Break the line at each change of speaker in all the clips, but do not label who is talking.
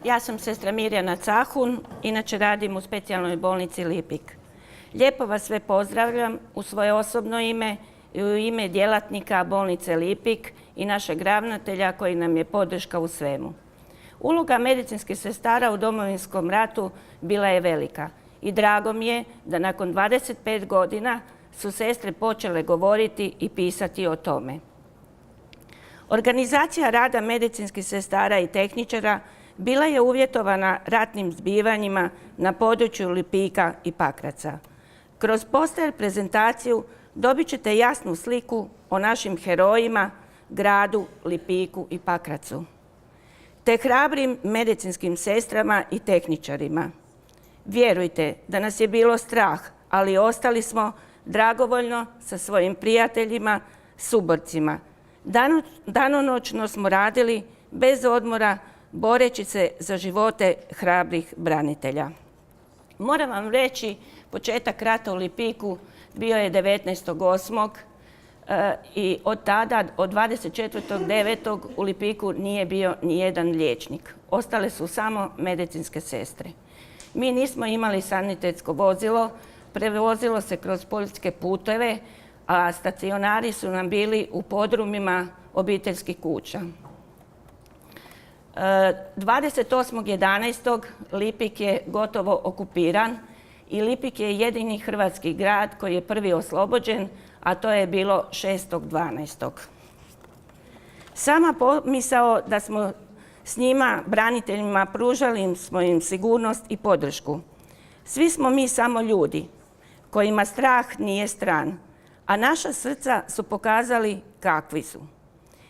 Ja sam sestra Mirjana Cahun, inače radim u specijalnoj bolnici Lipik. Lijepo vas sve pozdravljam u svoje osobno ime i u ime djelatnika bolnice Lipik i našeg ravnatelja koji nam je podrška u svemu. Uloga medicinskih sestara u Domovinskom ratu bila je velika i drago mi je da nakon 25 godina su sestre počele govoriti i pisati o tome. Organizacija rada medicinskih sestara i tehničara bila je uvjetovana ratnim zbivanjima na području Lipika i Pakraca. Kroz poster prezentaciju dobit ćete jasnu sliku o našim herojima, gradu, Lipiku i Pakracu, te hrabrim medicinskim sestrama i tehničarima. Vjerujte da nas je bilo strah, ali ostali smo dragovoljno sa svojim prijateljima, suborcima. Danonoćno smo radili bez odmora, boreći se za živote hrabrih branitelja. Moram vam reći, početak rata u Lipiku bio je 19.8. I od tada, od 24.9. u Lipiku nije bio ni jedan liječnik. Ostale su samo medicinske sestre. Mi nismo imali sanitetsko vozilo, prevozilo se kroz poljske puteve, a stacionari su nam bili u podrumima obiteljskih kuća. 28.11. Lipik je gotovo okupiran i Lipik je jedini hrvatski grad koji je prvi oslobođen, a to je bilo 6.12. Sama pomisao da smo s njima, braniteljima, pružali smo im sigurnost i podršku. Svi smo mi samo ljudi kojima strah nije stran, a naša srca su pokazali kakvi su.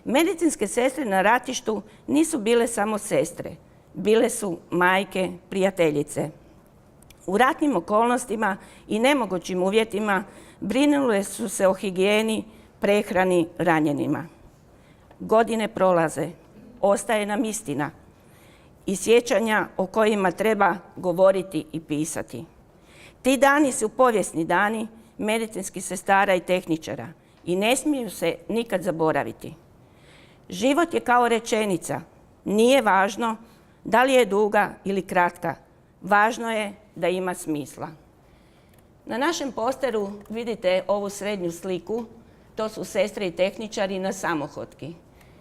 Medicinske sestre na ratištu nisu bile samo sestre, bile su majke, prijateljice. U ratnim okolnostima i nemogućim uvjetima brinule su se o higijeni, prehrani ranjenima. Godine prolaze, ostaje nam istina i sjećanja o kojima treba govoriti i pisati. Ti dani su povijesni dani medicinskih sestara i tehničara i ne smiju se nikad zaboraviti. Život je kao rečenica, nije važno da li je duga ili kratka, važno je da ima smisla. Na našem posteru vidite ovu srednju sliku, to su sestre i tehničari na samohodki.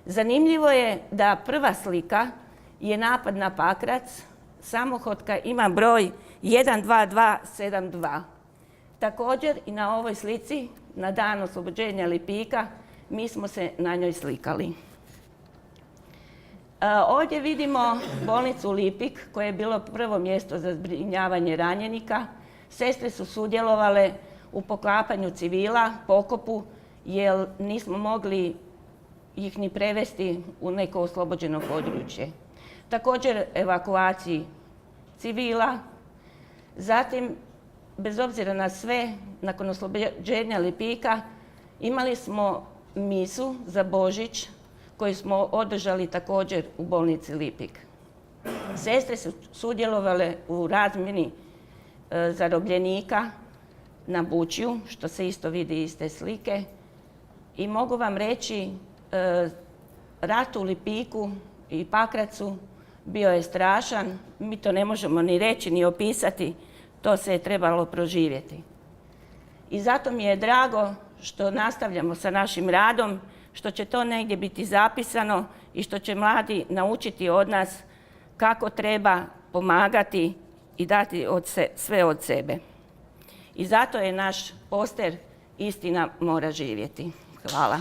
Zanimljivo je da prva slika je napad na Pakrac, samohotka ima broj 12272. Također i na ovoj slici, na dan oslobođenja Lipika, mi smo se na njoj slikali. Ovdje vidimo bolnicu Lipik, koje je bilo prvo mjesto za zbrinjavanje ranjenika. Sestre su sudjelovale u poklapanju civila, pokopu, jer nismo mogli ih ni prevesti u neko oslobođeno područje. Također evakuaciji civila. Zatim, bez obzira na sve, nakon oslobođenja Lipika, imali smo misu za Božić, koju smo održali također u bolnici Lipik. Sestre su sudjelovale u razmjeni zarobljenika na Bučju, što se isto vidi iz te slike. I mogu vam reći, rat u Lipiku i Pakracu bio je strašan. Mi to ne možemo ni reći, ni opisati. To se je trebalo proživjeti. I zato mi je drago što nastavljamo sa našim radom, što će to negdje biti zapisano i što će mladi naučiti od nas kako treba pomagati i dati sve od sebe. I zato je naš poster Istina mora živjeti. Hvala.